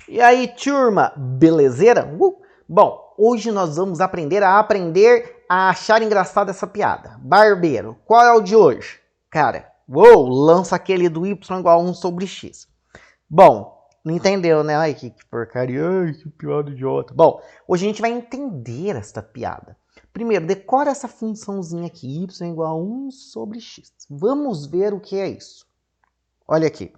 E aí, turma, belezeira? Bom, hoje nós vamos aprender a achar engraçada essa piada. Barbeiro, qual é o de hoje? Cara, lança aquele do y igual a 1 sobre x. Bom, não entendeu, né? Ai, que porcaria, ai, que piada idiota. Bom, hoje a gente vai entender esta piada. Primeiro, decora essa funçãozinha aqui, y igual a 1 sobre x. Vamos ver o que é isso. Olha aqui.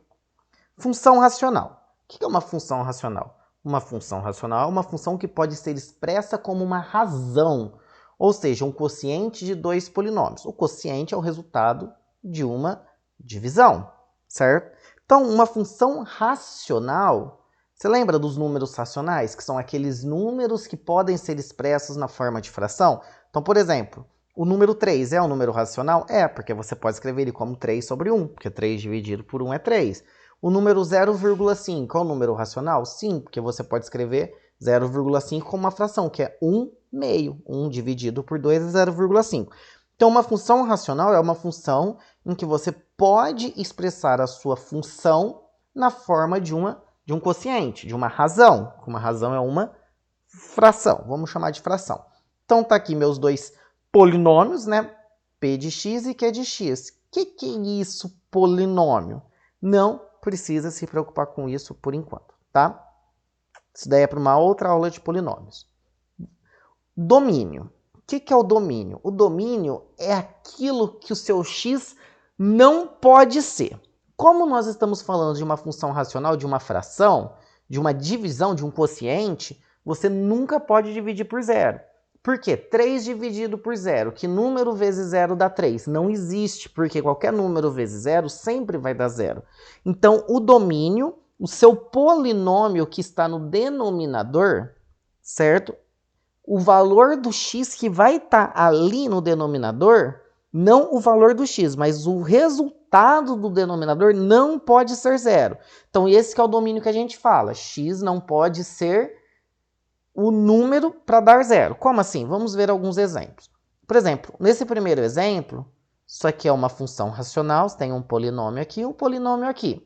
Função racional. O que é uma função racional? Uma função racional é uma função que pode ser expressa como uma razão, ou seja, um quociente de dois polinômios. O quociente é o resultado de uma divisão, certo? Então, uma função racional, você lembra dos números racionais, que são aqueles números que podem ser expressos na forma de fração? Então, por exemplo, o número 3 é um número racional? É, porque você pode escrever ele como 3 sobre 1, porque 3 dividido por 1 é 3. O número 0,5 é um número racional? Sim, porque você pode escrever 0,5 como uma fração, que é 1 meio. 1 dividido por 2 é 0,5. Então, uma função racional é uma função em que você pode expressar a sua função na forma de um quociente, de uma razão. Uma razão é uma fração, vamos chamar de fração. Então, tá aqui meus dois polinômios, né? P de x e Q de x. O que é isso, polinômio? Não precisa se preocupar com isso por enquanto, tá? Isso daí é para uma outra aula de polinômios. Domínio. O que é o domínio? O domínio é aquilo que o seu x não pode ser. Como nós estamos falando de uma função racional, de uma fração, de uma divisão, de um quociente, você nunca pode dividir por zero. Por quê? 3 dividido por zero. Que número vezes zero dá 3? Não existe, porque qualquer número vezes zero sempre vai dar zero. Então, o domínio, o seu polinômio que está no denominador, certo? O valor do x que vai estar ali no denominador, não o valor do x, mas o resultado do denominador não pode ser zero. Então, esse que é o domínio que a gente fala. X não pode ser o número para dar zero. Como assim? Vamos ver alguns exemplos. Por exemplo, nesse primeiro exemplo, isso aqui é uma função racional, você tem um polinômio aqui e um polinômio aqui.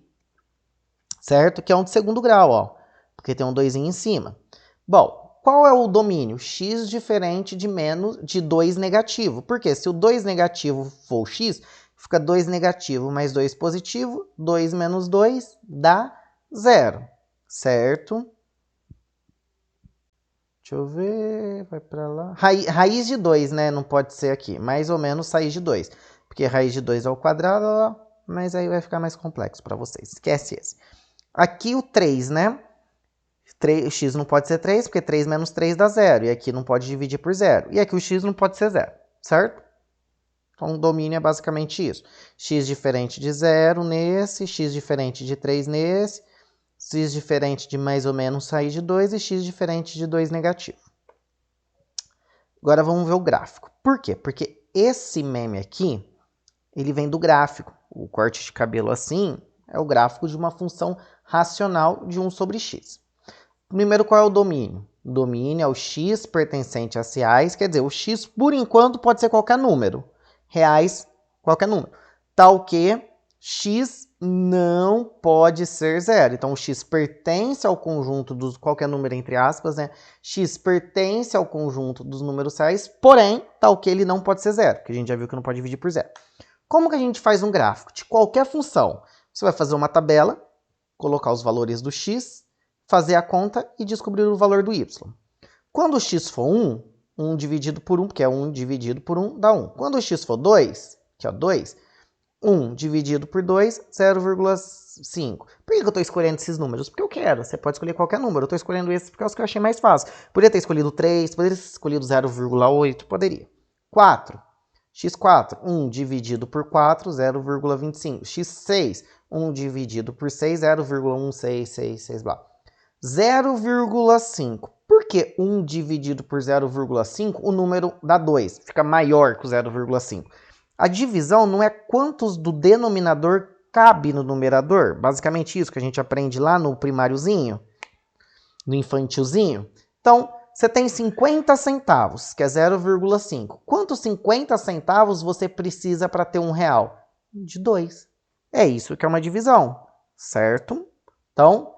Certo? Que é um de segundo grau, ó, porque tem um 2 em cima. Bom, qual é o domínio? X diferente de 2 negativo. Porque se o 2 negativo for x, fica 2 negativo mais 2 positivo, 2 menos 2 dá 0. Certo? Deixa eu ver, vai para lá. Raiz de 2, né? Não pode ser aqui. Mais ou menos raiz de 2. Porque raiz de 2 ao quadrado, ó, mas aí vai ficar mais complexo para vocês. Esquece esse. Aqui o 3, né? X não pode ser 3, porque 3 menos 3 dá 0. E aqui não pode dividir por 0. E aqui o x não pode ser 0, certo? Então, o domínio é basicamente isso. X diferente de 0 nesse, x diferente de 3 nesse, x diferente de mais ou menos raiz de 2 e x diferente de 2 negativo. Agora vamos ver o gráfico. Por quê? Porque esse meme aqui, ele vem do gráfico. O corte de cabelo assim é o gráfico de uma função racional de 1 sobre x. Primeiro, qual é o domínio? O domínio é o x pertencente a reais, quer dizer, o x, por enquanto, pode ser qualquer número. Reais, qualquer número. Tal que x não pode ser zero. Então, o x pertence ao conjunto dos qualquer número entre aspas, né? X pertence ao conjunto dos números reais, porém, tal que ele não pode ser zero, que a gente já viu que não pode dividir por zero. Como que a gente faz um gráfico? De qualquer função. Você vai fazer uma tabela, colocar os valores do x, fazer a conta e descobrir o valor do y. Quando o x for 1, 1 dividido por 1, porque é 1 dividido por 1, dá 1. Quando o x for 2, que é 2, 1 dividido por 2, 0,5. Por que eu estou escolhendo esses números? Porque eu quero. Você pode escolher qualquer número. Eu estou escolhendo esses porque é os que eu achei mais fácil. Poderia ter escolhido 3, poderia ter escolhido 0,8, poderia. 4. x4, 1 dividido por 4, 0,25. x6, 1 dividido por 6, 0,1666, blá. 0,5. Por que 1 dividido por 0,5, o número dá 2? Fica maior que o 0,5. A divisão não é quantos do denominador cabe no numerador. Basicamente isso que a gente aprende lá no primáriozinho, no infantilzinho. Então, você tem 50 centavos, que é 0,5. Quantos 50 centavos você precisa para ter R$1? De 2. É isso que é uma divisão, certo? Então,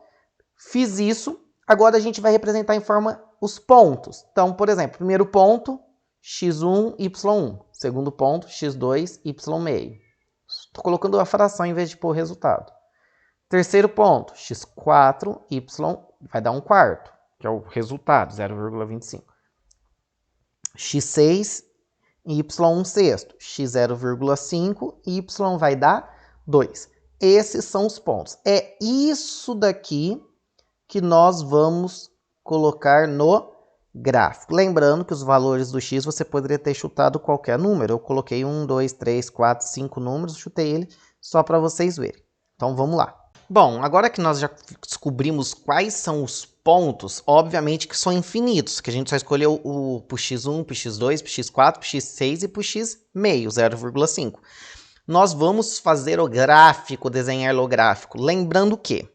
Fiz isso, agora a gente vai representar em forma os pontos. Então, por exemplo, primeiro ponto, x1, y1. Segundo ponto, x2, y meio. Estou colocando a fração em vez de pôr o resultado. Terceiro ponto, x4, y vai dar 1/4, que é o resultado, 0,25. x6, y1 sexto, x 0,5, y vai dar 2. Esses são os pontos. É isso daqui que nós vamos colocar no gráfico. Lembrando que os valores do x você poderia ter chutado qualquer número. Eu coloquei 1, 2, 3, 4, 5 números, chutei ele só para vocês verem. Então vamos lá. Bom, agora que nós já descobrimos quais são os pontos, obviamente que são infinitos, que a gente só escolheu pro x1, pro x2, pro x4, pro x6 e pro x meio, 0,5. Nós vamos fazer o gráfico, desenhar o gráfico, lembrando que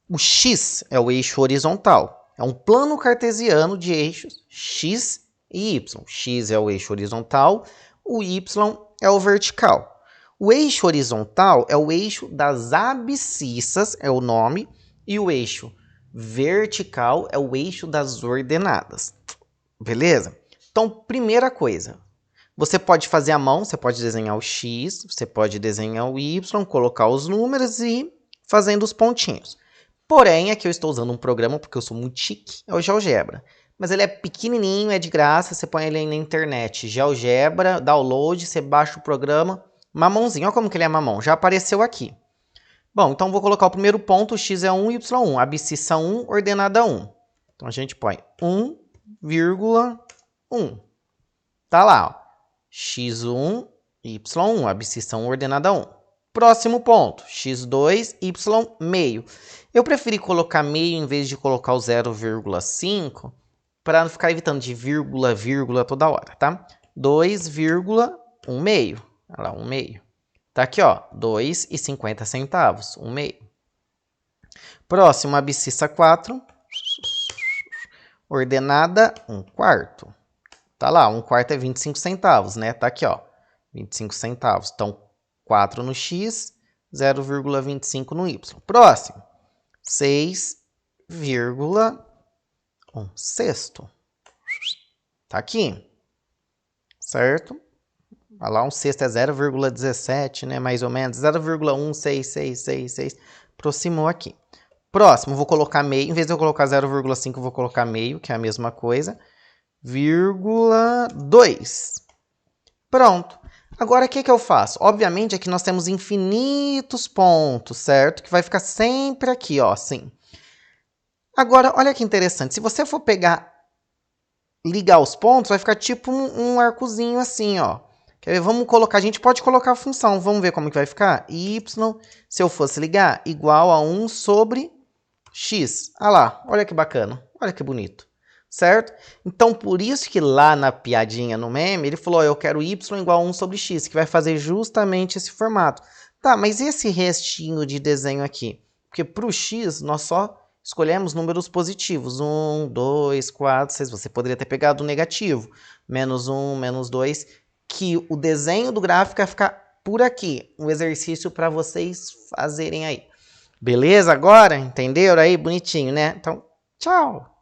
o x é o eixo horizontal, é um plano cartesiano de eixos x e y. X é o eixo horizontal, o y é o vertical. O eixo horizontal é o eixo das abscissas, é o nome, e o eixo vertical é o eixo das ordenadas. Beleza? Então, primeira coisa, você pode fazer à mão, você pode desenhar o x, você pode desenhar o y, colocar os números e ir fazendo os pontinhos. Porém, aqui eu estou usando um programa, porque eu sou muito chique, é o GeoGebra. Mas ele é pequenininho, é de graça, você põe ele aí na internet. GeoGebra, download, você baixa o programa, mamãozinho. Olha como que ele é mamão, já apareceu aqui. Bom, então vou colocar o primeiro ponto, x é 1, y 1. Abscissa 1, ordenada 1. Então a gente põe 1,1. Tá lá, ó. x1, y1, abscissa 1, ordenada 1. Próximo ponto, x2, y meio. Eu preferi colocar meio em vez de colocar o 0,5 para não ficar evitando de vírgula, vírgula toda hora, tá? 2,1 meio. Olha lá, 1 meio. Tá aqui, ó, 2,50, 1 meio. Próximo, abscissa 4, ordenada 1/4. Tá lá, 1/4 é 25 centavos, né? Tá aqui, ó, 25 centavos. Então, 4 no x, 0,25 no y. Próximo, 6,1 sexto. Tá aqui, certo? Olha lá, 1 sexto é 0,17, né? Mais ou menos, 0,16666. Aproximou aqui. Próximo, vou colocar meio. Em vez de eu colocar 0,5, eu vou colocar meio, que é a mesma coisa. 0,2. Pronto. Agora, o que eu faço? Obviamente, aqui nós temos infinitos pontos, certo? Que vai ficar sempre aqui, ó, assim. Agora, olha que interessante. Se você for pegar, ligar os pontos, vai ficar tipo um arcozinho assim, ó. Quer ver? Vamos colocar, a gente pode colocar a função. Vamos ver como que vai ficar? Y, se eu fosse ligar, igual a 1 sobre x. Ah lá, olha que bacana. Olha que bonito. Certo? Então, por isso que lá na piadinha, no meme, ele falou, eu quero y igual a 1 sobre x, que vai fazer justamente esse formato. Tá, mas e esse restinho de desenho aqui? Porque para o x, nós só escolhemos números positivos. 1, 2, 4, 6. Você poderia ter pegado o negativo. Menos 1, menos 2. Que o desenho do gráfico vai ficar por aqui. Um exercício para vocês fazerem aí. Beleza agora? Entenderam aí? Bonitinho, né? Então, tchau!